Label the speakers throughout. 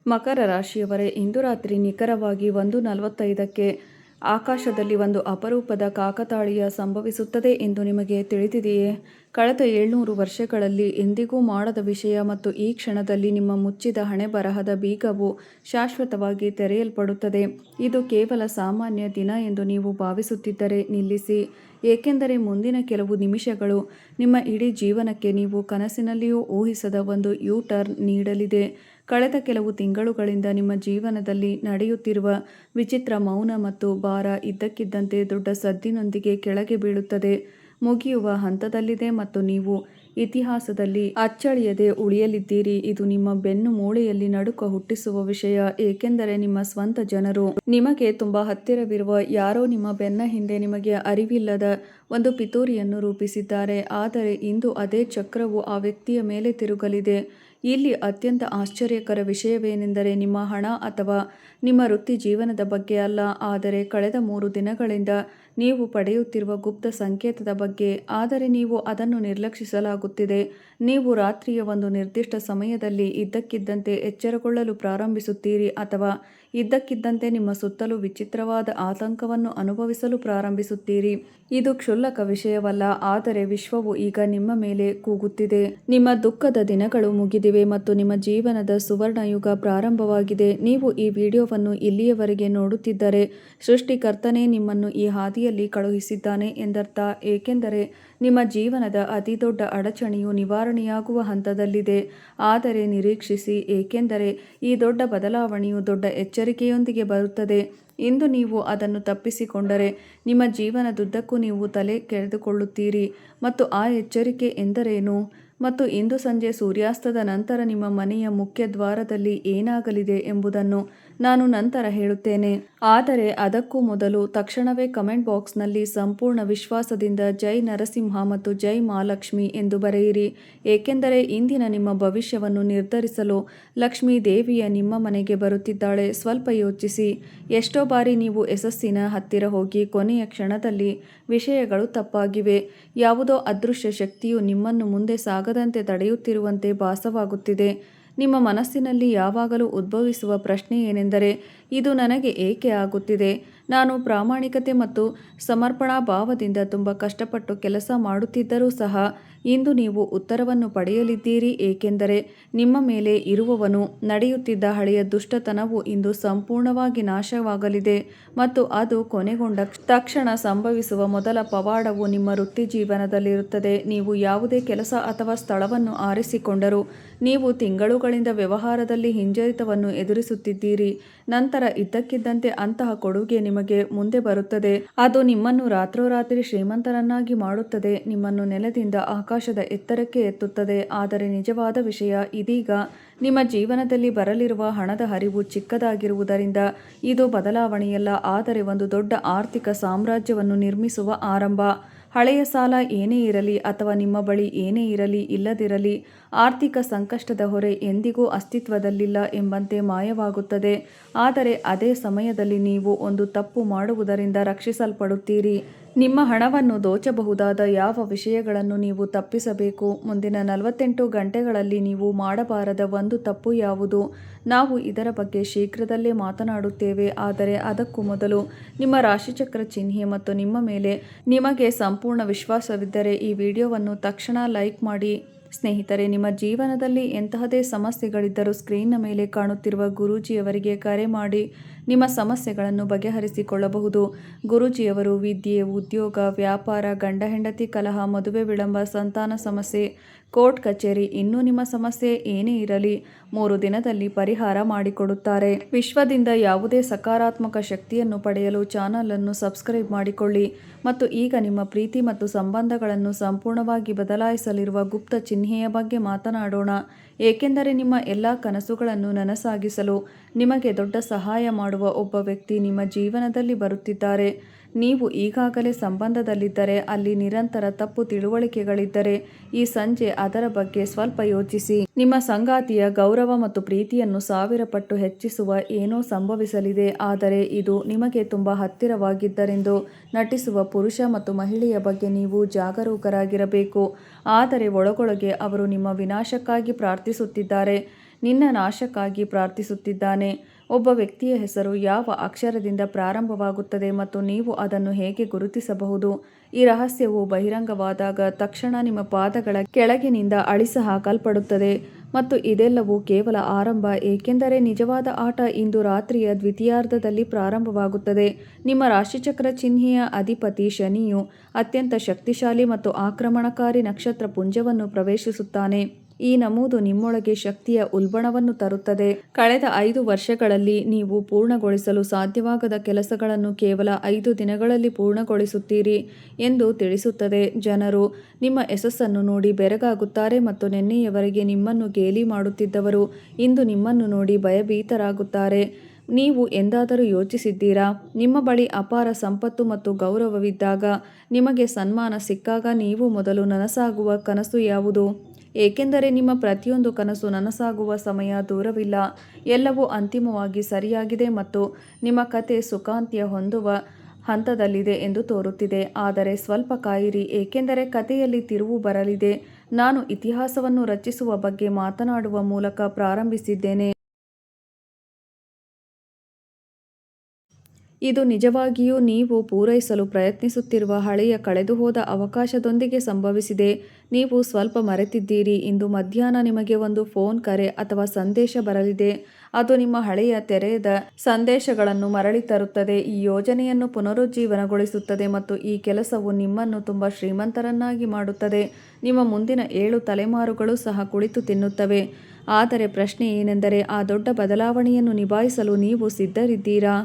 Speaker 1: ಮಕರ ರಾಶಿಯವರೇ, ಇಂದು ರಾತ್ರಿ ನಿಖರವಾಗಿ 1:45ಕ್ಕೆ ಆಕಾಶದಲ್ಲಿ ಒಂದು ಅಪರೂಪದ ಕಾಕತಾಳೀಯ ಸಂಭವಿಸುತ್ತದೆ ಎಂದು ನಿಮಗೆ ತಿಳಿದಿದೆಯೇ? ಕಳೆದ 700 ವರ್ಷಗಳಲ್ಲಿ ಎಂದಿಗೂ ಮಾಡದ ವಿಷಯ ಮತ್ತು ಈ ಕ್ಷಣದಲ್ಲಿ ನಿಮ್ಮ ಮುಚ್ಚಿದ ಹಣೆಬರಹದ ಬೀಗವು ಶಾಶ್ವತವಾಗಿ ತೆರೆಯಲ್ಪಡುತ್ತದೆ. ಇದು ಕೇವಲ ಸಾಮಾನ್ಯ ದಿನ ಎಂದು ನೀವು ಭಾವಿಸುತ್ತಿದ್ದರೆ ನಿಲ್ಲಿಸಿ, ಏಕೆಂದರೆ ಮುಂದಿನ ಕೆಲವು ನಿಮಿಷಗಳು ನಿಮ್ಮ ಇಡೀ ಜೀವನಕ್ಕೆ ನೀವು ಕನಸಿನಲ್ಲಿಯೂ ಊಹಿಸದ ಒಂದು ಯೂ-ಟರ್ನ್ ನೀಡಲಿದೆ. ಕಳೆದ ಕೆಲವು ತಿಂಗಳುಗಳಿಂದ ನಿಮ್ಮ ಜೀವನದಲ್ಲಿ ನಡೆಯುತ್ತಿರುವ ವಿಚಿತ್ರ ಮೌನ ಮತ್ತು ಭಾರ ಇದ್ದಕ್ಕಿದ್ದಂತೆ ದೊಡ್ಡ ಸದ್ದಿನೊಂದಿಗೆ ಕೆಳಗೆ ಬೀಳುತ್ತದೆ, ಮುಗಿಯುವ ಹಂತದಲ್ಲಿದೆ ಮತ್ತು ನೀವು ಇತಿಹಾಸದಲ್ಲಿ ಅಚ್ಚಳಿಯದೆ ಉಳಿಯಲಿದ್ದೀರಿ. ಇದು ನಿಮ್ಮ ಬೆನ್ನು ಮೂಳೆಯಲ್ಲಿ ನಡುಕ ಹುಟ್ಟಿಸುವ ವಿಷಯ, ಏಕೆಂದರೆ ನಿಮ್ಮ ಸ್ವಂತ ಜನರು, ನಿಮಗೆ ತುಂಬಾ ಹತ್ತಿರವಿರುವ ಯಾರೋ ನಿಮ್ಮ ಬೆನ್ನ ಹಿಂದೆ ನಿಮಗೆ ಅರಿವಿಲ್ಲದ ಒಂದು ಪಿತೂರಿಯನ್ನು ರೂಪಿಸಿದ್ದಾರೆ. ಆದರೆ ಇಂದು ಅದೇ ಚಕ್ರವು ಆ ವ್ಯಕ್ತಿಯ ಮೇಲೆ ತಿರುಗಲಿದೆ. ಇಲ್ಲಿ ಅತ್ಯಂತ ಆಶ್ಚರ್ಯಕರ ವಿಷಯವೇನೆಂದರೆ, ನಿಮ್ಮ ಹಣ ಅಥವಾ ನಿಮ್ಮ ವೃತ್ತಿ ಜೀವನದ ಬಗ್ಗೆ ಅಲ್ಲ, ಆದರೆ ಕಳೆದ 3 ದಿನಗಳಿಂದ ನೀವು ಪಡೆಯುತ್ತಿರುವ ಗುಪ್ತ ಸಂಕೇತದ ಬಗ್ಗೆ. ಆದರೆ ನೀವು ಅದನ್ನು ನಿರ್ಲಕ್ಷಿಸಲಾಗುತ್ತಿದೆ. ನೀವು ರಾತ್ರಿಯ ಒಂದು ನಿರ್ದಿಷ್ಟ ಸಮಯದಲ್ಲಿ ಇದ್ದಕ್ಕಿದ್ದಂತೆ ಎಚ್ಚರಗೊಳ್ಳಲು ಪ್ರಾರಂಭಿಸುತ್ತೀರಿ ಅಥವಾ ಇದ್ದಕ್ಕಿದ್ದಂತೆ ನಿಮ್ಮ ಸುತ್ತಲೂ ವಿಚಿತ್ರವಾದ ಆತಂಕವನ್ನು ಅನುಭವಿಸಲು ಪ್ರಾರಂಭಿಸುತ್ತೀರಿ. ಇದು ಕ್ಷುಲ್ಲಕ ವಿಷಯವಲ್ಲ, ಆದರೆ ವಿಶ್ವವು ಈಗ ನಿಮ್ಮ ಮೇಲೆ ಕೂಗುತ್ತಿದೆ. ನಿಮ್ಮ ದುಃಖದ ದಿನಗಳು ಮುಗಿದಿವೆ ಮತ್ತು ನಿಮ್ಮ ಜೀವನದ ಸುವರ್ಣಯುಗ ಪ್ರಾರಂಭವಾಗಿದೆ. ನೀವು ಈ ವಿಡಿಯೋವನ್ನು ಇಲ್ಲಿಯವರೆಗೆ ನೋಡುತ್ತಿದ್ದರೆ ಸೃಷ್ಟಿಕರ್ತನೇ ನಿಮ್ಮನ್ನು ಈ ಹಾದಿಯಲ್ಲಿ ಕಳುಹಿಸಿದ್ದಾನೆ ಎಂದರ್ಥ, ಏಕೆಂದರೆ ನಿಮ್ಮ ಜೀವನದ ಅತಿದೊಡ್ಡ ಅಡಚಣೆಯು ನಿವಾರಣೆಯಾಗುವ ಹಂತದಲ್ಲಿದೆ. ಆದರೆ ನಿರೀಕ್ಷಿಸಿ, ಏಕೆಂದರೆ ಈ ದೊಡ್ಡ ಬದಲಾವಣೆಯು ದೊಡ್ಡ ಎಚ್ಚರಿಕೆಯೊಂದಿಗೆ ಬರುತ್ತದೆ. ಇಂದು ನೀವು ಅದನ್ನು ತಪ್ಪಿಸಿಕೊಂಡರೆ ನಿಮ್ಮ ಜೀವನದುದ್ದಕ್ಕೂ ನೀವು ತಲೆ ಕೆರೆದುಕೊಳ್ಳುತ್ತೀರಿ. ಮತ್ತು ಆ ಎಚ್ಚರಿಕೆ ಎಂದರೇನು? ಮತ್ತು ಇಂದು ಸಂಜೆ ಸೂರ್ಯಾಸ್ತದ ನಂತರ ನಿಮ್ಮ ಮನೆಯ ಮುಖ್ಯ ದ್ವಾರದಲ್ಲಿ ಏನಾಗಲಿದೆ ಎಂಬುದನ್ನು ನಾನು ನಂತರ ಹೇಳುತ್ತೇನೆ. ಆದರೆ ಅದಕ್ಕೂ ಮೊದಲು ತಕ್ಷಣವೇ ಕಮೆಂಟ್ ಬಾಕ್ಸ್ನಲ್ಲಿ ಸಂಪೂರ್ಣ ವಿಶ್ವಾಸದಿಂದ ಜೈ ನರಸಿಂಹ ಮತ್ತು ಜೈ ಮಹಾಲಕ್ಷ್ಮಿ ಎಂದು ಬರೆಯಿರಿ, ಏಕೆಂದರೆ ಇಂದಿನ ನಿಮ್ಮ ಭವಿಷ್ಯವನ್ನು ನಿರ್ಧರಿಸಲು ಲಕ್ಷ್ಮೀ ದೇವಿಯ ನಿಮ್ಮ ಮನೆಗೆ ಬರುತ್ತಿದ್ದಾಳೆ. ಸ್ವಲ್ಪ ಯೋಚಿಸಿ, ಎಷ್ಟೋ ಬಾರಿ ನೀವು ಯಶಸ್ಸಿನ ಹತ್ತಿರ ಹೋಗಿ ಕೊನೆಯ ಕ್ಷಣದಲ್ಲಿ ವಿಷಯಗಳು ತಪ್ಪಾಗಿವೆ. ಯಾವುದೋ ಅದೃಶ್ಯ ಶಕ್ತಿಯು ನಿಮ್ಮನ್ನು ಮುಂದೆ ಸಾಗದಂತೆ ತಡೆಯುತ್ತಿರುವಂತೆ ಭಾಸವಾಗುತ್ತಿದೆ. ನಿಮ್ಮ ಮನಸ್ಸಿನಲ್ಲಿ ಯಾವಾಗಲೂ ಉದ್ಭವಿಸುವ ಪ್ರಶ್ನೆ ಏನೆಂದರೆ, ಇದು ನನಗೆ ಏಕೆ ಆಗುತ್ತಿದೆ? ನಾನು ಪ್ರಾಮಾಣಿಕತೆ ಮತ್ತು ಸಮರ್ಪಣಾ ಭಾವದಿಂದ ತುಂಬ ಕಷ್ಟಪಟ್ಟು ಕೆಲಸ ಮಾಡುತ್ತಿದ್ದರೂ ಸಹ. ಇಂದು ನೀವು ಉತ್ತರವನ್ನು ಪಡೆಯಲಿದ್ದೀರಿ, ಏಕೆಂದರೆ ನಿಮ್ಮ ಮೇಲೆ ಇರುವವನು ನಡೆಯುತ್ತಿದ್ದ ಹಳೆಯ ದುಷ್ಟತನವು ಇಂದು ಸಂಪೂರ್ಣವಾಗಿ ನಾಶವಾಗಲಿದೆ ಮತ್ತು ಅದು ಕೊನೆಗೊಂಡ ತಕ್ಷಣ ಸಂಭವಿಸುವ ಮೊದಲ ಪವಾಡವು ನಿಮ್ಮ ವೃತ್ತಿ ಜೀವನದಲ್ಲಿರುತ್ತದೆ. ನೀವು ಯಾವುದೇ ಕೆಲಸ ಅಥವಾ ಸ್ಥಳವನ್ನು ಆರಿಸಿಕೊಂಡರೂ ನೀವು ತಿಂಗಳುಗಳಿಂದ ವ್ಯವಹಾರದಲ್ಲಿ ಹಿಂಜರಿತವನ್ನು ಎದುರಿಸುತ್ತಿದ್ದೀರಿ. ನಂತರ ಇದ್ದಕ್ಕಿದ್ದಂತೆ ಅಂತಹ ಕೊಡುಗೆ ನಿಮಗೆ ಮುಂದೆ ಬರುತ್ತದೆ. ಅದು ನಿಮ್ಮನ್ನು ರಾತ್ರೋರಾತ್ರಿ ಶ್ರೀಮಂತರನ್ನಾಗಿ ಮಾಡುತ್ತದೆ, ನಿಮ್ಮನ್ನು ನೆಲದಿಂದ ಆಕಾಶದ ಎತ್ತರಕ್ಕೆ ಎತ್ತುತ್ತದೆ. ಆದರೆ ನಿಜವಾದ ವಿಷಯ ಇದೀಗ ನಿಮ್ಮ ಜೀವನದಲ್ಲಿ ಬರಲಿರುವ ಹಣದ ಹರಿವು ಚಿಕ್ಕದಾಗಿರುವುದರಿಂದ ಇದು ಬದಲಾವಣೆಯಲ್ಲ, ಆದರೆ ಒಂದು ದೊಡ್ಡ ಆರ್ಥಿಕ ಸಾಮ್ರಾಜ್ಯವನ್ನು ನಿರ್ಮಿಸುವ ಆರಂಭ. ಹಳೆಯ ಸಾಲ ಏನೇ ಇರಲಿ ಅಥವಾ ನಿಮ್ಮ ಬಳಿ ಏನೇ ಇರಲಿ ಇಲ್ಲದಿರಲಿ, ಆರ್ಥಿಕ ಸಂಕಷ್ಟದ ಹೊರೆ ಎಂದಿಗೂ ಅಸ್ತಿತ್ವದಲ್ಲಿಲ್ಲ ಎಂಬಂತೆ ಮಾಯವಾಗುತ್ತದೆ. ಆದರೆ ಅದೇ ಸಮಯದಲ್ಲಿ ನೀವು ಒಂದು ತಪ್ಪು ಮಾಡುವುದರಿಂದ ರಕ್ಷಿಸಲ್ಪಡುತ್ತೀರಿ. ನಿಮ್ಮ ಹಣವನ್ನು ದೋಚಬಹುದಾದ ಯಾವ ವಿಷಯಗಳನ್ನು ನೀವು ತಪ್ಪಿಸಬೇಕು? ಮುಂದಿನ 48 ಗಂಟೆಗಳಲ್ಲಿ ನೀವು ಮಾಡಬಾರದ ಒಂದು ತಪ್ಪು ಯಾವುದು? ನಾವು ಇದರ ಬಗ್ಗೆ ಶೀಘ್ರದಲ್ಲೇ ಮಾತನಾಡುತ್ತೇವೆ. ಆದರೆ ಅದಕ್ಕೂ ಮೊದಲು ನಿಮ್ಮ ರಾಶಿಚಕ್ರ ಚಿಹ್ನೆ ಮತ್ತು ನಿಮ್ಮ ಮೇಲೆ ನಿಮಗೆ ಸಂಪೂರ್ಣ ವಿಶ್ವಾಸವಿದ್ದರೆ ಈ ವಿಡಿಯೋವನ್ನು ತಕ್ಷಣ ಲೈಕ್ ಮಾಡಿ. ಸ್ನೇಹಿತರೆ, ನಿಮ್ಮ ಜೀವನದಲ್ಲಿ ಎಂತಹದೇ ಸಮಸ್ಯೆಗಳಿದ್ದರೂ ಸ್ಕ್ರೀನ್ನ ಮೇಲೆ ಕಾಣುತ್ತಿರುವ ಗುರೂಜಿಯವರಿಗೆ ಕರೆ ಮಾಡಿ ನಿಮ್ಮ ಸಮಸ್ಯೆಗಳನ್ನು ಬಗೆಹರಿಸಿಕೊಳ್ಳಬಹುದು. ಗುರೂಜಿಯವರು ವಿದ್ಯೆ, ಉದ್ಯೋಗ, ವ್ಯಾಪಾರ, ಗಂಡ ಹೆಂಡತಿ ಕಲಹ, ಮದುವೆ ವಿಳಂಬ, ಸಂತಾನ ಸಮಸ್ಯೆ, ಕೋರ್ಟ್ ಕಚೇರಿ, ಇನ್ನೂ ನಿಮ್ಮ ಸಮಸ್ಯೆ ಏನೇ ಇರಲಿ 3 ದಿನದಲ್ಲಿ ಪರಿಹಾರ ಮಾಡಿಕೊಡುತ್ತಾರೆ. ವಿಶ್ವದಿಂದ ಯಾವುದೇ ಸಕಾರಾತ್ಮಕ ಶಕ್ತಿಯನ್ನು ಪಡೆಯಲು ಚಾನಲ್ ಅನ್ನು ಸಬ್ಸ್ಕ್ರೈಬ್ ಮಾಡಿಕೊಳ್ಳಿ. ಮತ್ತು ಈಗ ನಿಮ್ಮ ಪ್ರೀತಿ ಮತ್ತು ಸಂಬಂಧಗಳನ್ನು ಸಂಪೂರ್ಣವಾಗಿ ಬದಲಾಯಿಸಲಿರುವ ಗುಪ್ತ ಚಿಹ್ನೆಯ ಬಗ್ಗೆ ಮಾತನಾಡೋಣ, ಏಕೆಂದರೆ ನಿಮ್ಮ ಎಲ್ಲ ಕನಸುಗಳನ್ನು ನನಸಾಗಿಸಲು ನಿಮಗೆ ದೊಡ್ಡ ಸಹಾಯ ಮಾಡುವ ಒಬ್ಬ ವ್ಯಕ್ತಿ ನಿಮ್ಮ ಜೀವನದಲ್ಲಿ ಬರುತ್ತಿದ್ದಾರೆ. ನೀವು ಈಗಾಗಲೇ ಸಂಬಂಧದಲ್ಲಿದ್ದರೆ, ಅಲ್ಲಿ ನಿರಂತರ ತಪ್ಪು ತಿಳುವಳಿಕೆಗಳಿದ್ದರೆ ಈ ಸಂಜೆ ಅದರ ಬಗ್ಗೆ ಸ್ವಲ್ಪ ಯೋಚಿಸಿ. ನಿಮ್ಮ ಸಂಗಾತಿಯ ಗೌರವ ಮತ್ತು ಪ್ರೀತಿಯನ್ನು 1000 ಪಟ್ಟು ಹೆಚ್ಚಿಸುವ ಏನೋ ಸಂಭವಿಸಲಿದೆ. ಆದರೆ ಇದು ನಿಮಗೆ ತುಂಬ ಹತ್ತಿರವಾಗಿದ್ದರೆಂದು ನಟಿಸುವ ಪುರುಷ ಮತ್ತು ಮಹಿಳೆಯ ಬಗ್ಗೆ ನೀವು ಜಾಗರೂಕರಾಗಿರಬೇಕು. ಆದರೆ ಒಳಗೊಳಗೆ ಅವರು ನಿಮ್ಮ ವಿನಾಶಕ್ಕಾಗಿ ಪ್ರಾರ್ಥಿಸುತ್ತಿದ್ದಾರೆ. ನಿನ್ನ ನಾಶಕ್ಕಾಗಿ ಪ್ರಾರ್ಥಿಸುತ್ತಿದ್ದಾನೆ. ಒಬ್ಬ ವ್ಯಕ್ತಿಯ ಹೆಸರು ಯಾವ ಅಕ್ಷರದಿಂದ ಪ್ರಾರಂಭವಾಗುತ್ತದೆ ಮತ್ತು ನೀವು ಅದನ್ನು ಹೇಗೆ ಗುರುತಿಸಬಹುದು? ಈ ರಹಸ್ಯವು ಬಹಿರಂಗವಾದಾಗ ತಕ್ಷಣ ನಿಮ್ಮ ಪಾದಗಳ ಕೆಳಗಿನಿಂದ ಅಳಿಸಿಹಾಕಲ್ಪಡುತ್ತದೆ ಮತ್ತು ಇದೆಲ್ಲವೂ ಕೇವಲ ಆರಂಭ, ಏಕೆಂದರೆ ನಿಜವಾದ ಆಟ ಇಂದು ರಾತ್ರಿಯ ದ್ವಿತೀಯಾರ್ಧದಲ್ಲಿ ಪ್ರಾರಂಭವಾಗುತ್ತದೆ. ನಿಮ್ಮ ರಾಶಿಚಕ್ರ ಚಿಹ್ನೆಯ ಅಧಿಪತಿ ಶನಿಯು ಅತ್ಯಂತ ಶಕ್ತಿಶಾಲಿ ಮತ್ತು ಆಕ್ರಮಣಕಾರಿ ನಕ್ಷತ್ರ ಪುಂಜವನ್ನು ಪ್ರವೇಶಿಸುತ್ತಾನೆ. ಈ ನಮೂದು ನಿಮ್ಮೊಳಗೆ ಶಕ್ತಿಯ ಉಲ್ಬಣವನ್ನು ತರುತ್ತದೆ. ಕಳೆದ 5 ವರ್ಷಗಳಲ್ಲಿ ನೀವು ಪೂರ್ಣಗೊಳಿಸಲು ಸಾಧ್ಯವಾಗದ ಕೆಲಸಗಳನ್ನು ಕೇವಲ 5 ದಿನಗಳಲ್ಲಿ ಪೂರ್ಣಗೊಳಿಸುತ್ತೀರಿ ಎಂದು ತಿಳಿಸುತ್ತದೆ. ಜನರು ನಿಮ್ಮ ಯಶಸ್ಸನ್ನು ನೋಡಿ ಬೆರಗಾಗುತ್ತಾರೆ ಮತ್ತು ನಿನ್ನೆಯವರೆಗೆ ನಿಮ್ಮನ್ನು ಗೇಲಿ ಮಾಡುತ್ತಿದ್ದವರು ಇಂದು ನಿಮ್ಮನ್ನು ನೋಡಿ ಭಯಭೀತರಾಗುತ್ತಾರೆ. ನೀವು ಎಂದಾದರೂ ಯೋಚಿಸಿದ್ದೀರಾ, ನಿಮ್ಮ ಬಳಿ ಅಪಾರ ಸಂಪತ್ತು ಮತ್ತು ಗೌರವವಿದ್ದಾಗ, ನಿಮಗೆ ಸನ್ಮಾನ ಸಿಕ್ಕಾಗ ನೀವು ಮೊದಲು ನನಸಾಗುವ ಕನಸು ಯಾವುದು? ಏಕೆಂದರೆ ನಿಮ್ಮ ಪ್ರತಿಯೊಂದು ಕನಸು ನನಸಾಗುವ ಸಮಯ ದೂರವಿಲ್ಲ. ಎಲ್ಲವೂ ಅಂತಿಮವಾಗಿ ಸರಿಯಾಗಿದೆ ಮತ್ತು ನಿಮ್ಮ ಕತೆ ಸುಖಾಂತ್ಯ ಹೊಂದುವ ಹಂತದಲ್ಲಿದೆ ಎಂದು ತೋರುತ್ತಿದೆ. ಆದರೆ ಸ್ವಲ್ಪ ಕಾಯಿರಿ, ಏಕೆಂದರೆ ಕಥೆಯಲ್ಲಿ ತಿರುವು ಬರಲಿದೆ. ನಾನು ಇತಿಹಾಸವನ್ನು ರಚಿಸುವ ಬಗ್ಗೆ ಮಾತನಾಡುವ ಮೂಲಕ ಪ್ರಾರಂಭಿಸಿದ್ದೇನೆ. ಇದು ನಿಜವಾಗಿಯೂ ನೀವು ಪೂರೈಸಲು ಪ್ರಯತ್ನಿಸುತ್ತಿರುವ ಹಳೆಯ ಕಳೆದುಹೋದ ಅವಕಾಶದೊಂದಿಗೆ ಸಂಭವಿಸಿದೆ. ನೀವು ಸ್ವಲ್ಪ ಮರೆತಿದ್ದೀರಿ. ಇಂದು ಮಧ್ಯಾಹ್ನ ನಿಮಗೆ ಒಂದು ಫೋನ್ ಕರೆ ಅಥವಾ ಸಂದೇಶ ಬರಲಿದೆ. ಅದು ನಿಮ್ಮ ಹಳೆಯ ತೆರೆದ ಸಂದೇಶಗಳನ್ನು ಮರಳಿ ತರುತ್ತದೆ, ಈ ಯೋಜನೆಯನ್ನು ಪುನರುಜ್ಜೀವನಗೊಳಿಸುತ್ತದೆ ಮತ್ತು ಈ ಕೆಲಸವು ನಿಮ್ಮನ್ನು ತುಂಬ ಶ್ರೀಮಂತರನ್ನಾಗಿ ಮಾಡುತ್ತದೆ. ನಿಮ್ಮ ಮುಂದಿನ 7 ತಲೆಮಾರುಗಳು ಸಹ ಕುಳಿತು ತಿನ್ನುತ್ತವೆ. ಆದರೆ ಪ್ರಶ್ನೆ ಏನೆಂದರೆ, ಆ ದೊಡ್ಡ ಬದಲಾವಣೆಯನ್ನು ನಿಭಾಯಿಸಲು ನೀವು ಸಿದ್ಧರಿದ್ದೀರಾ?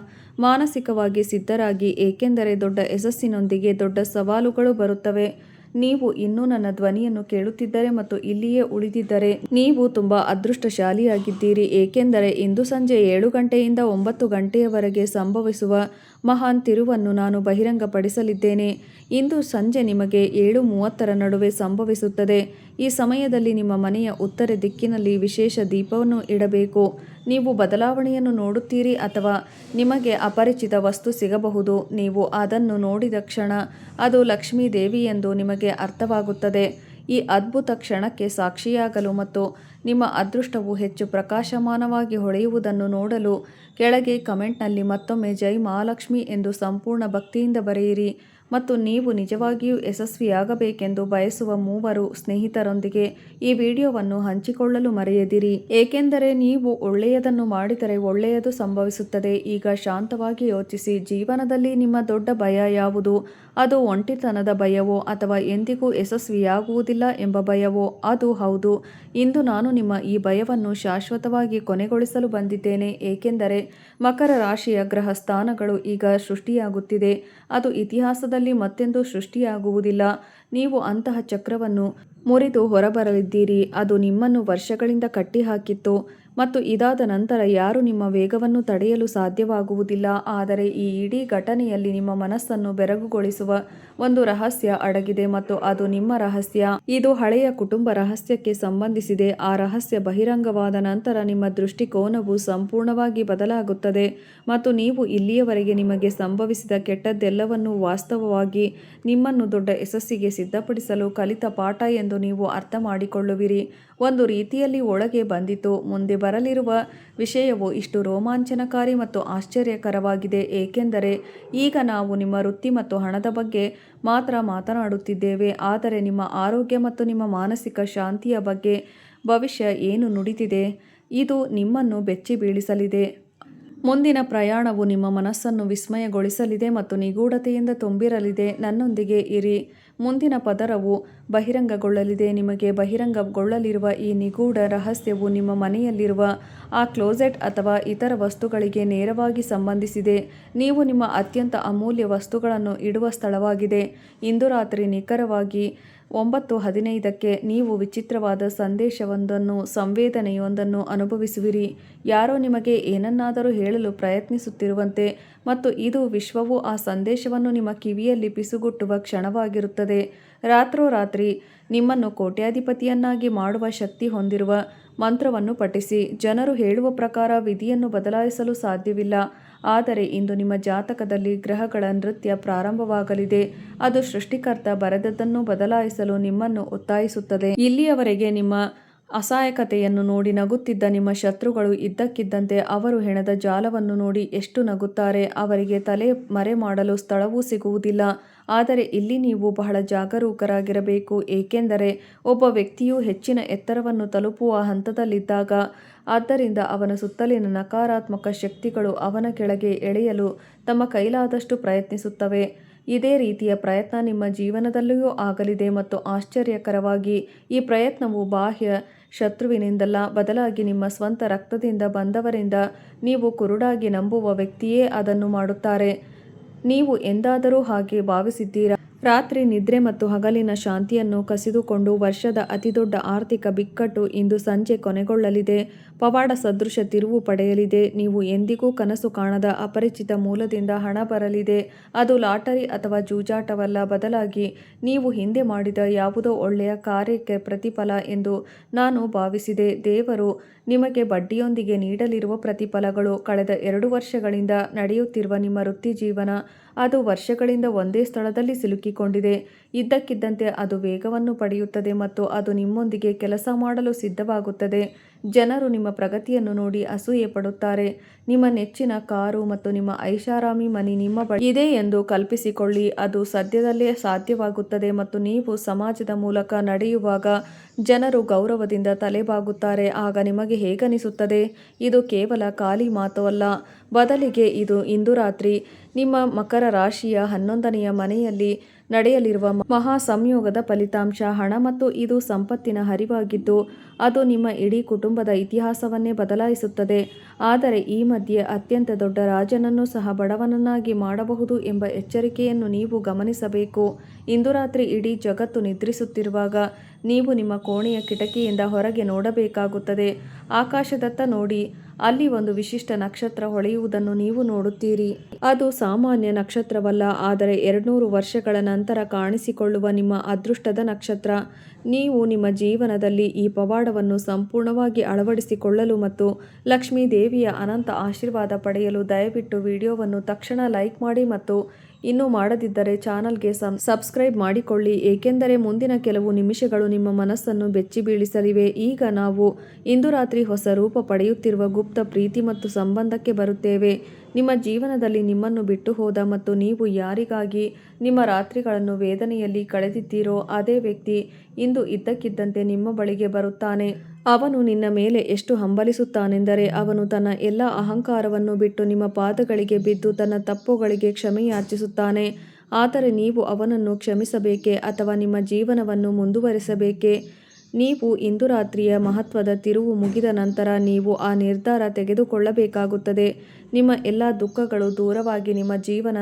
Speaker 1: ಮಾನಸಿಕವಾಗಿ ಸಿದ್ಧರಾಗಿ, ಏಕೆಂದರೆ ದೊಡ್ಡ ಯಶಸ್ಸಿನೊಂದಿಗೆ ದೊಡ್ಡ ಸವಾಲುಗಳು ಬರುತ್ತವೆ. ನೀವು ಇನ್ನೂ ನನ್ನ ಧ್ವನಿಯನ್ನು ಕೇಳುತ್ತಿದ್ದರೆ ಮತ್ತು ಇಲ್ಲಿಯೇ ಉಳಿದಿದ್ದರೆ ನೀವು ತುಂಬ ಅದೃಷ್ಟಶಾಲಿಯಾಗಿದ್ದೀರಿ, ಏಕೆಂದರೆ ಇಂದು ಸಂಜೆ 7 ಗಂಟೆಯಿಂದ 9 ಗಂಟೆಯವರೆಗೆ ಸಂಭವಿಸುವ ಮಹಾನ್ ತಿರುವನ್ನು ನಾನು ಬಹಿರಂಗಪಡಿಸಲಿದ್ದೇನೆ. ಇಂದು ಸಂಜೆ ನಿಮಗೆ 7:30 ನಡುವೆ ಸಂಭವಿಸುತ್ತದೆ. ಈ ಸಮಯದಲ್ಲಿ ನಿಮ್ಮ ಮನೆಯ ಉತ್ತರ ದಿಕ್ಕಿನಲ್ಲಿ ವಿಶೇಷ ದೀಪವನ್ನು ಇಡಬೇಕು. ನೀವು ಬದಲಾವಣೆಯನ್ನು ನೋಡುತ್ತೀರಿ ಅಥವಾ ನಿಮಗೆ ಅಪರಿಚಿತ ವಸ್ತು ಸಿಗಬಹುದು. ನೀವು ಅದನ್ನು ನೋಡಿದ ಕ್ಷಣ ಅದು ಲಕ್ಷ್ಮೀ ದೇವಿ ಎಂದು ನಿಮಗೆ ಅರ್ಥವಾಗುತ್ತದೆ. ಈ ಅದ್ಭುತ ಕ್ಷಣಕ್ಕೆ ಸಾಕ್ಷಿಯಾಗಲು ಮತ್ತು ನಿಮ್ಮ ಅದೃಷ್ಟವು ಹೆಚ್ಚು ಪ್ರಕಾಶಮಾನವಾಗಿ ಹೊಳೆಯುವುದನ್ನು ನೋಡಲು ಕೆಳಗೆ ಕಮೆಂಟ್ನಲ್ಲಿ ಮತ್ತೊಮ್ಮೆ ಜೈ ಮಹಾಲಕ್ಷ್ಮಿ ಎಂದು ಸಂಪೂರ್ಣ ಭಕ್ತಿಯಿಂದ ಬರೆಯಿರಿ. ಮತ್ತು ನೀವು ನಿಜವಾಗಿಯೂ ಯಶಸ್ವಿಯಾಗಬೇಕೆಂದು ಬಯಸುವ 3 ಸ್ನೇಹಿತರೊಂದಿಗೆ ಈ ವಿಡಿಯೋವನ್ನು ಹಂಚಿಕೊಳ್ಳಲು ಮರೆಯದಿರಿ, ಏಕೆಂದರೆ ನೀವು ಒಳ್ಳೆಯದನ್ನು ಮಾಡಿದರೆ ಒಳ್ಳೆಯದು ಸಂಭವಿಸುತ್ತದೆ. ಈಗ ಶಾಂತವಾಗಿ ಯೋಚಿಸಿ, ಜೀವನದಲ್ಲಿ ನಿಮ್ಮ ದೊಡ್ಡ ಭಯ ಯಾವುದು? ಅದು ಒಂಟಿತನದ ಭಯವೋ ಅಥವಾ ಎಂದಿಗೂ ಯಶಸ್ವಿಯಾಗುವುದಿಲ್ಲ ಎಂಬ ಭಯವೋ? ಅದು ಹೌದು. ಇಂದು ನಾನು ನಿಮ್ಮ ಈ ಭಯವನ್ನು ಶಾಶ್ವತವಾಗಿ ಕೊನೆಗೊಳಿಸಲು ಬಂದಿದ್ದೇನೆ, ಏಕೆಂದರೆ ಮಕರ ರಾಶಿಯ ಗ್ರಹ ಸ್ಥಾನಗಳು ಈಗ ಸೃಷ್ಟಿಯಾಗುತ್ತಿದೆ. ಅದು ಇತಿಹಾಸದಲ್ಲಿ ಮತ್ತೆಂದೂ ಸೃಷ್ಟಿಯಾಗುವುದಿಲ್ಲ. ನೀವು ಅಂತಹ ಚಕ್ರವನ್ನು ಮುರಿದು ಹೊರಬರಲಿದ್ದೀರಿ. ಅದು ನಿಮ್ಮನ್ನು ವರ್ಷಗಳಿಂದ ಕಟ್ಟಿಹಾಕಿತ್ತು ಮತ್ತು ಇದಾದ ನಂತರ ಯಾರೂ ನಿಮ್ಮ ವೇಗವನ್ನು ತಡೆಯಲು ಸಾಧ್ಯವಾಗುವುದಿಲ್ಲ. ಆದರೆ ಈ ಇಡೀ ಘಟನೆಯಲ್ಲಿ ನಿಮ್ಮ ಮನಸ್ಸನ್ನು ಬೆರಗುಗೊಳಿಸುವ ಒಂದು ರಹಸ್ಯ ಅಡಗಿದೆ ಮತ್ತು ಅದು ನಿಮ್ಮ ರಹಸ್ಯ. ಇದು ಹಳೆಯ ಕುಟುಂಬ ರಹಸ್ಯಕ್ಕೆ ಸಂಬಂಧಿಸಿದೆ. ಆ ರಹಸ್ಯ ಬಹಿರಂಗವಾದ ನಂತರ ನಿಮ್ಮ ದೃಷ್ಟಿಕೋನವು ಸಂಪೂರ್ಣವಾಗಿ ಬದಲಾಗುತ್ತದೆ ಮತ್ತು ನೀವು ಇಲ್ಲಿಯವರೆಗೆ ನಿಮಗೆ ಸಂಭವಿಸಿದ ಕೆಟ್ಟದ್ದೆಲ್ಲವನ್ನೂ ವಾಸ್ತವವಾಗಿ ನಿಮ್ಮನ್ನು ದೊಡ್ಡ ಯಶಸ್ಸಿಗೆ ಸಿದ್ಧಪಡಿಸಲು ಕಲಿತ ಪಾಠ ಎಂದು ನೀವು ಅರ್ಥಮಾಡಿಕೊಳ್ಳುವಿರಿ. ಒಂದು ರೀತಿಯಲ್ಲಿ ಒಳಗೆ ಬಂದಿತು. ಮುಂದೆ ಬರಲಿರುವ ವಿಷಯವು ಇಷ್ಟು ರೋಮಾಂಚನಕಾರಿ ಮತ್ತು ಆಶ್ಚರ್ಯಕರವಾಗಿದೆ, ಏಕೆಂದರೆ ಈಗ ನಾವು ನಿಮ್ಮ ವೃತ್ತಿ ಮತ್ತು ಹಣದ ಬಗ್ಗೆ ಮಾತ್ರ ಮಾತನಾಡುತ್ತಿದ್ದೇವೆ, ಆದರೆ ನಿಮ್ಮ ಆರೋಗ್ಯ ಮತ್ತು ನಿಮ್ಮ ಮಾನಸಿಕ ಶಾಂತಿಯ ಬಗ್ಗೆ ಭವಿಷ್ಯ ಏನು ನುಡಿದಿದೆ, ಇದು ನಿಮ್ಮನ್ನು ಬೆಚ್ಚಿ ಬೀಳಿಸಲಿದೆ. ಮುಂದಿನ ಪ್ರಯಾಣವು ನಿಮ್ಮ ಮನಸ್ಸನ್ನು ವಿಸ್ಮಯಗೊಳಿಸಲಿದೆ ಮತ್ತು ನಿಗೂಢತೆಯಿಂದ ತುಂಬಿರಲಿದೆ. ನನ್ನೊಂದಿಗೆ ಇರಿ. ಮುಂದಿನ ಪದರವು ಬಹಿರಂಗಗೊಳ್ಳಲಿದೆ. ನಿಮಗೆ ಬಹಿರಂಗಗೊಳ್ಳಲಿರುವ ಈ ನಿಗೂಢ ರಹಸ್ಯವು ನಿಮ್ಮ ಮನೆಯಲ್ಲಿರುವ ಆ ಕ್ಲೋಸೆಟ್ ಅಥವಾ ಇತರ ವಸ್ತುಗಳಿಗೆ ನೇರವಾಗಿ ಸಂಬಂಧಿಸಿದೆ. ನೀವು ನಿಮ್ಮ ಅತ್ಯಂತ ಅಮೂಲ್ಯ ವಸ್ತುಗಳನ್ನು ಇಡುವ ಸ್ಥಳವಾಗಿದೆ. ಇಂದು ರಾತ್ರಿ ನಿಖರವಾಗಿ 9:15ಕ್ಕೆ ನೀವು ವಿಚಿತ್ರವಾದ ಸಂದೇಶವೊಂದನ್ನು, ಸಂವೇದನೆಯೊಂದನ್ನು ಅನುಭವಿಸುವಿರಿ. ಯಾರೋ ನಿಮಗೆ ಏನನ್ನಾದರೂ ಹೇಳಲು ಪ್ರಯತ್ನಿಸುತ್ತಿರುವಂತೆ, ಮತ್ತು ಇದು ವಿಶ್ವವು ಆ ಸಂದೇಶವನ್ನು ನಿಮ್ಮ ಕಿವಿಯಲ್ಲಿ ಪಿಸುಗುಟ್ಟುವ ಕ್ಷಣವಾಗಿರುತ್ತದೆ. ರಾತ್ರೋರಾತ್ರಿ ನಿಮ್ಮನ್ನು ಕೋಟ್ಯಾಧಿಪತಿಯನ್ನಾಗಿ ಮಾಡುವ ಶಕ್ತಿ ಹೊಂದಿರುವ ಮಂತ್ರವನ್ನು ಪಠಿಸಿ. ಜನರು ಹೇಳುವ ಪ್ರಕಾರ ವಿಧಿಯನ್ನು ಬದಲಾಯಿಸಲು ಸಾಧ್ಯವಿಲ್ಲ, ಆದರೆ ಇಂದು ನಿಮ್ಮ ಜಾತಕದಲ್ಲಿ ಗ್ರಹಗಳ ನೃತ್ಯ ಪ್ರಾರಂಭವಾಗಲಿದೆ. ಅದು ಸೃಷ್ಟಿಕರ್ತ ಬರೆದದ್ದನ್ನು ಬದಲಾಯಿಸಲು ನಿಮ್ಮನ್ನು ಒತ್ತಾಯಿಸುತ್ತದೆ. ಇಲ್ಲಿಯವರೆಗೆ ನಿಮ್ಮ ಅಸಹಾಯಕತೆಯನ್ನು ನೋಡಿ ನಗುತ್ತಿದ್ದ ನಿಮ್ಮ ಶತ್ರುಗಳು ಇದ್ದಕ್ಕಿದ್ದಂತೆ ಅವರು ಹೆಣದ ಜಾಲವನ್ನು ನೋಡಿ ಎಷ್ಟು ನಗುತ್ತಾರೆ. ಅವರಿಗೆ ತಲೆ ಮರೆ ಮಾಡಲು ಸ್ಥಳವೂ ಸಿಗುವುದಿಲ್ಲ. ಆದರೆ ಇಲ್ಲಿ ನೀವು ಬಹಳ ಜಾಗರೂಕರಾಗಿರಬೇಕು, ಏಕೆಂದರೆ ಒಬ್ಬ ವ್ಯಕ್ತಿಯು ಹೆಚ್ಚಿನ ಎತ್ತರವನ್ನು ತಲುಪುವ ಹಂತದಲ್ಲಿದ್ದಾಗ, ಆದ್ದರಿಂದ ಅವನ ಸುತ್ತಲಿನ ನಕಾರಾತ್ಮಕ ಶಕ್ತಿಗಳು ಅವನ ಕೆಳಗೆ ಎಳೆಯಲು ತಮ್ಮ ಕೈಲಾದಷ್ಟು ಪ್ರಯತ್ನಿಸುತ್ತವೆ. ಇದೇ ರೀತಿಯ ಪ್ರಯತ್ನ ನಿಮ್ಮ ಜೀವನದಲ್ಲಿಯೂ ಆಗಲಿದೆ ಮತ್ತು ಆಶ್ಚರ್ಯಕರವಾಗಿ ಈ ಪ್ರಯತ್ನವು ಬಾಹ್ಯ ಶತ್ರುವಿನಿಂದಲ್ಲ, ಬದಲಾಗಿ ನಿಮ್ಮ ಸ್ವಂತ ರಕ್ತದಿಂದ ಬಂದವರಿಂದ. ನೀವು ಕುರುಡಾಗಿ ನಂಬುವ ವ್ಯಕ್ತಿಯೇ ಅದನ್ನು ಮಾಡುತ್ತಾರೆ. ನೀವು ಎಂದಾದರೂ ಹಾಗೆ ಭಾವಿಸಿದ್ದೀರಾ? ರಾತ್ರಿ ನಿದ್ರೆ ಮತ್ತು ಹಗಲಿನ ಶಾಂತಿಯನ್ನು ಕಸಿದುಕೊಂಡು ವರ್ಷದ ಅತಿದೊಡ್ಡ ಆರ್ಥಿಕ ಬಿಕ್ಕಟ್ಟು ಇಂದು ಸಂಜೆ ಕೊನೆಗೊಳ್ಳಲಿದೆ. ಪವಾಡ ಸದೃಶ ತಿರುವು ಪಡೆಯಲಿದೆ. ನೀವು ಎಂದಿಗೂ ಕನಸು ಕಾಣದ ಅಪರಿಚಿತ ಮೂಲದಿಂದ ಹಣ ಬರಲಿದೆ. ಅದು ಲಾಟರಿ ಅಥವಾ ಜೂಜಾಟವಲ್ಲ, ಬದಲಾಗಿ ನೀವು ಹಿಂದೆ ಮಾಡಿದ ಯಾವುದೋ ಒಳ್ಳೆಯ ಕಾರ್ಯಕ್ಕೆ ಪ್ರತಿಫಲ ಎಂದು ನಾನು ಭಾವಿಸಿದೆ. ದೇವರು ನಿಮಗೆ ಬಡ್ಡಿಯೊಂದಿಗೆ ನೀಡಲಿರುವ ಪ್ರತಿಫಲಗಳು. ಕಳೆದ 2 ವರ್ಷಗಳಿಂದ ನಡೆಯುತ್ತಿರುವ ನಿಮ್ಮ ವೃತ್ತಿಜೀವನ, ಅದು ವರ್ಷಗಳಿಂದ ಒಂದೇ ಸ್ಥಳದಲ್ಲಿ ಸಿಲುಕಿಕೊಂಡಿದೆ. ಇದ್ದಕ್ಕಿದ್ದಂತೆ ಅದು ವೇಗವನ್ನು ಪಡೆಯುತ್ತದೆ ಮತ್ತು ಅದು ನಿಮ್ಮೊಂದಿಗೆ ಕೆಲಸ ಮಾಡಲು ಸಿದ್ಧವಾಗುತ್ತದೆ. ಜನರು ನಿಮ್ಮ ಪ್ರಗತಿಯನ್ನು ನೋಡಿ ಅಸೂಯೆ ಪಡುತ್ತಾರೆ. ನಿಮ್ಮ ನೆಚ್ಚಿನ ಕಾರು ಮತ್ತು ನಿಮ್ಮ ಐಷಾರಾಮಿ ಮನೆ ನಿಮ್ಮ ಬಳಿ ಇದೆ ಎಂದು ಕಲ್ಪಿಸಿಕೊಳ್ಳಿ. ಅದು ಸದ್ಯದಲ್ಲೇ ಸಾಧ್ಯವಾಗುತ್ತದೆ ಮತ್ತು ನೀವು ಸಮಾಜದ ಮೂಲಕ ನಡೆಯುವಾಗ ಜನರು ಗೌರವದಿಂದ ತಲೆಬಾಗುತ್ತಾರೆ. ಆಗ ನಿಮಗೆ ಹೇಗನಿಸುತ್ತದೆ? ಇದು ಕೇವಲ ಖಾಲಿ ಮಾತು ಅಲ್ಲ, ಬದಲಿಗೆ ಇದು ಇಂದು ರಾತ್ರಿ ನಿಮ್ಮ ಮಕರ ರಾಶಿಯ 11ನೆಯ ಮನೆಯಲ್ಲಿ ನಡೆಯಲಿರುವ ಮಹಾ ಸಂಯೋಗದ ಫಲಿತಾಂಶ. ಹಣ ಮತ್ತು ಇದು ಸಂಪತ್ತಿನ ಹರಿವಾಗಿದ್ದು, ಅದು ನಿಮ್ಮ ಇಡೀ ಕುಟುಂಬದ ಇತಿಹಾಸವನ್ನೇ ಬದಲಾಯಿಸುತ್ತದೆ. ಆದರೆ ಈ ಮಧ್ಯೆ ಅತ್ಯಂತ ದೊಡ್ಡ ರಾಜನನ್ನು ಸಹ ಬಡವನನ್ನಾಗಿ ಮಾಡಬಹುದು ಎಂಬ ಎಚ್ಚರಿಕೆಯನ್ನು ನೀವು ಗಮನಿಸಬೇಕು. ಇಂದು ರಾತ್ರಿ ಇಡೀ ಜಗತ್ತು ನಿದ್ರಿಸುತ್ತಿರುವಾಗ ನೀವು ನಿಮ್ಮ ಕೋಣೆಯ ಕಿಟಕಿಯಿಂದ ಹೊರಗೆ ನೋಡಬೇಕಾಗುತ್ತದೆ. ಆಕಾಶದತ್ತ ನೋಡಿ. ಅಲ್ಲಿ ಒಂದು ವಿಶಿಷ್ಟ ನಕ್ಷತ್ರ ಹೊಳೆಯುವುದನ್ನು ನೀವು ನೋಡುತ್ತೀರಿ. ಅದು ಸಾಮಾನ್ಯ ನಕ್ಷತ್ರವಲ್ಲ, ಆದರೆ 200 ವರ್ಷಗಳ ನಂತರ ಕಾಣಿಸಿಕೊಳ್ಳುವ ನಿಮ್ಮ ಅದೃಷ್ಟದ ನಕ್ಷತ್ರ. ನೀವು ನಿಮ್ಮ ಜೀವನದಲ್ಲಿ ಈ ಪವಾಡವನ್ನು ಸಂಪೂರ್ಣವಾಗಿ ಅಳವಡಿಸಿಕೊಳ್ಳಲು ಮತ್ತು ಲಕ್ಷ್ಮೀ ದೇವಿಯ ಅನಂತ ಆಶೀರ್ವಾದ ಪಡೆಯಲು ದಯವಿಟ್ಟು ವಿಡಿಯೋವನ್ನು ತಕ್ಷಣ ಲೈಕ್ ಮಾಡಿ ಮತ್ತು ಇನ್ನೂ ಮಾಡದಿದ್ದರೆ ಚಾನಲ್ಗೆ ಸಬ್ಸ್ಕ್ರೈಬ್ ಮಾಡಿಕೊಳ್ಳಿ, ಏಕೆಂದರೆ ಮುಂದಿನ ಕೆಲವು ನಿಮಿಷಗಳು ನಿಮ್ಮ ಮನಸ್ಸನ್ನು ಬೆಚ್ಚಿ ಬೀಳಿಸಲಿವೆ. ಈಗ ನಾವು ಇಂದು ರಾತ್ರಿ ಹೊಸ ರೂಪ ಪಡೆಯುತ್ತಿರುವ ಗುಪ್ತ ಪ್ರೀತಿ ಮತ್ತು ಸಂಬಂಧಕ್ಕೆ ಬರುತ್ತೇವೆ. ನಿಮ್ಮ ಜೀವನದಲ್ಲಿ ನಿಮ್ಮನ್ನು ಬಿಟ್ಟು ಹೋದ ಮತ್ತು ನೀವು ಯಾರಿಗಾಗಿ ನಿಮ್ಮ ರಾತ್ರಿಗಳನ್ನು ವೇದನೆಯಲ್ಲಿ ಕಳೆದಿದ್ದೀರೋ ಅದೇ ವ್ಯಕ್ತಿ ಇಂದು ಇದ್ದಕ್ಕಿದ್ದಂತೆ ನಿಮ್ಮ ಬಳಿಗೆ ಬರುತ್ತಾನೆ. ಅವನು ನಿನ್ನ ಮೇಲೆ ಎಷ್ಟು ಹಂಬಲಿಸುತ್ತಾನೆಂದರೆ ಅವನು ತನ್ನ ಎಲ್ಲ ಅಹಂಕಾರವನ್ನು ಬಿಟ್ಟು ನಿಮ್ಮ ಪಾದಗಳಿಗೆ ಬಿದ್ದು ತನ್ನ ತಪ್ಪುಗಳಿಗೆ ಕ್ಷಮೆಯಾಚಿಸುತ್ತಾನೆ. ಆದರೆ ನೀವು ಅವನನ್ನು ಕ್ಷಮಿಸಬೇಕೇ ಅಥವಾ ನಿಮ್ಮ ಜೀವನವನ್ನು ಮುಂದುವರಿಸಬೇಕೇ? ನೀವು ಇಂದು ರಾತ್ರಿಯ ಮಹತ್ವದ ತಿರುವು ಮುಗಿದ ನಂತರ ನೀವು ಆ ನಿರ್ಧಾರ ತೆಗೆದುಕೊಳ್ಳಬೇಕಾಗುತ್ತದೆ. ನಿಮ್ಮ ಎಲ್ಲ ದುಃಖಗಳು ದೂರವಾಗಿ ನಿಮ್ಮ ಜೀವನ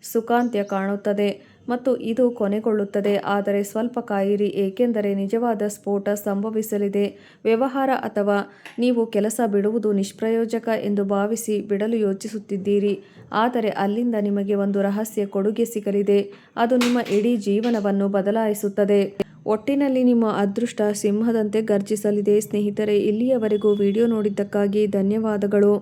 Speaker 1: ಸುಖಾಂತ್ಯ ಕಾಣುತ್ತದೆ ಮತ್ತು ಇದು ಕೊನೆಗೊಳ್ಳುತ್ತದೆ. ಆದರೆ ಸ್ವಲ್ಪ ಕಾಯಿರಿ, ಏಕೆಂದರೆ ನಿಜವಾದ ಸ್ಫೋಟ ಸಂಭವಿಸಲಿದೆ. ವ್ಯವಹಾರ ಅಥವಾ ನೀವು ಕೆಲಸ ಬಿಡುವುದು ನಿಷ್ಪ್ರಯೋಜಕ ಎಂದು ಭಾವಿಸಿ ಬಿಡಲು ಯೋಚಿಸುತ್ತಿದ್ದೀರಿ, ಆದರೆ ಅಲ್ಲಿಂದ ನಿಮಗೆ ಒಂದು ರಹಸ್ಯ ಕೊಡುಗೆ ಸಿಗಲಿದೆ. ಅದು ನಿಮ್ಮ ಇಡೀ ಜೀವನವನ್ನು ಬದಲಾಯಿಸುತ್ತದೆ. ಒಟ್ಟಿನಲ್ಲಿ ನಿಮ್ಮ ಅದೃಷ್ಟ ಸಿಂಹದಂತೆ ಗರ್ಜಿಸಲಿದೆ. ಸ್ನೇಹಿತರೆ, ಇಲ್ಲಿಯವರೆಗೂ ವಿಡಿಯೋ ನೋಡಿದ್ದಕ್ಕಾಗಿ ಧನ್ಯವಾದಗಳು.